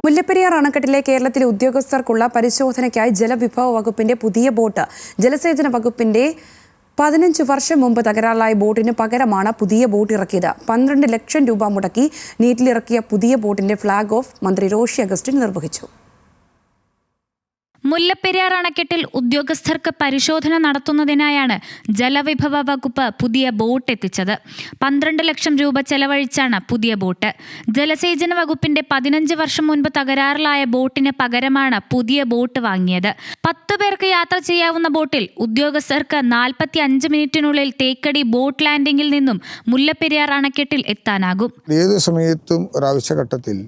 മുല്ലപ്പെരിയാർ അണക്കെട്ടിലെ കേരളത്തിലെ ഉദ്യോഗസ്ഥർക്കുള്ള പരിശോധനയ്ക്കായി ജലവിഭവ വകുപ്പിന്റെ പുതിയ ബോട്ട് ജലസേചന വകുപ്പിന്റെ 15 വർഷം മുമ്പ് തകരാറിലായ ബോട്ടിന് പകരമാണ് പുതിയ ബോട്ട് ഇറക്കിയത്. 12 ലക്ഷം രൂപ മുടക്കി നീറ്റിലിറക്കിയ പുതിയ ബോട്ടിന്റെ ഫ്ളാഗ് ഓഫ് മന്ത്രി റോഷി അഗസ്റ്റിൻ നിർവഹിച്ചു. മുല്ലപ്പെരിയാർ അണക്കെട്ടിൽ ഉദ്യോഗസ്ഥർക്ക് പരിശോധന നടത്തുന്നതിനായാണ് ജലവിഭവ വകുപ്പ് പുതിയ ബോട്ട് എത്തിച്ചത്. 12 ലക്ഷം രൂപ ചെലവഴിച്ചാണ് പുതിയ ബോട്ട്. ജലസേചന വകുപ്പിന്റെ 15 വർഷം മുൻപ് തകരാറിലായ ബോട്ടിന് പകരമാണ് പുതിയ ബോട്ട് വാങ്ങിയത്. 10 പേർക്ക് യാത്ര ചെയ്യാവുന്ന ബോട്ടിൽ ഉദ്യോഗസ്ഥർക്ക് 45 മിനിറ്റിനുള്ളിൽ തേക്കടി ബോട്ട് ലാൻഡിംഗിൽ നിന്നും മുല്ലപ്പെരിയാർ അണക്കെട്ടിൽ എത്താനാകും. ഏത് സമയത്തും ഒരാവശ്യഘട്ടത്തിൽ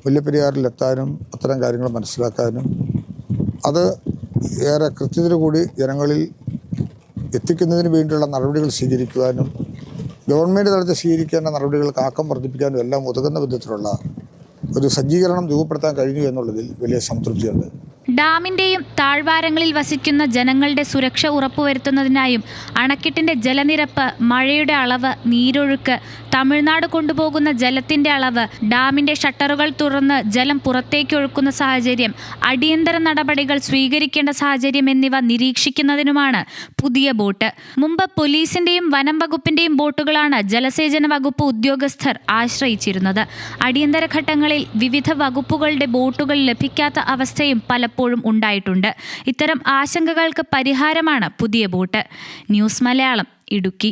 മുല്ലപ്പെരിയാറിലെത്താനും അത്തരം കാര്യങ്ങൾ മനസ്സിലാക്കാനും അത് ഏറെ കൃത്യതയോടുകൂടി ജനങ്ങളിൽ എത്തിക്കുന്നതിന് വേണ്ടിയുള്ള നടപടികൾ സ്വീകരിക്കുവാനും ഗവൺമെൻറ് തലത്തിൽ സ്വീകരിക്കേണ്ട നടപടികൾക്ക് ആക്കം വർദ്ധിപ്പിക്കാനും എല്ലാം ഉതകുന്ന വിധത്തിലുള്ള ഒരു സജ്ജീകരണം രൂപപ്പെടുത്താൻ കഴിഞ്ഞു എന്നുള്ളതിൽ വലിയ സംതൃപ്തിയുണ്ട്. ഡാമിന്റെയും താഴ്വാരങ്ങളിൽ വസിക്കുന്ന ജനങ്ങളുടെ സുരക്ഷ ഉറപ്പുവരുത്തുന്നതിനായും അണക്കെട്ടിന്റെ ജലനിരപ്പ്, മഴയുടെ അളവ്, നീരൊഴുക്ക്, തമിഴ്നാട് കൊണ്ടുപോകുന്ന ജലത്തിന്റെ അളവ്, ഡാമിന്റെ ഷട്ടറുകൾ തുറന്ന് ജലം പുറത്തേക്ക് ഒഴുക്കുന്ന സാഹചര്യം, അടിയന്തര നടപടികൾ സ്വീകരിക്കേണ്ട സാഹചര്യം എന്നിവ നിരീക്ഷിക്കുന്നതിനുമാണ് പുതിയ ബോട്ട്. മുമ്പ് പോലീസിന്റെയും വനം വകുപ്പിന്റെയും ബോട്ടുകളാണ് ജലസേചന വകുപ്പ് ഉദ്യോഗസ്ഥർ ആശ്രയിച്ചിരുന്നത്. അടിയന്തര ഘട്ടങ്ങളിൽ വിവിധ വകുപ്പുകളുടെ ബോട്ടുകൾ ലഭിക്കാത്ത അവസ്ഥയും പലപ്പോഴും ഉണ്ടായിട്ടുണ്ട്. ഇത്തരം ആശങ്കകൾക്ക് പരിഹാരമാണ് പുതിയ ബോട്ട്. ന്യൂസ് മലയാളം, ഇടുക്കി.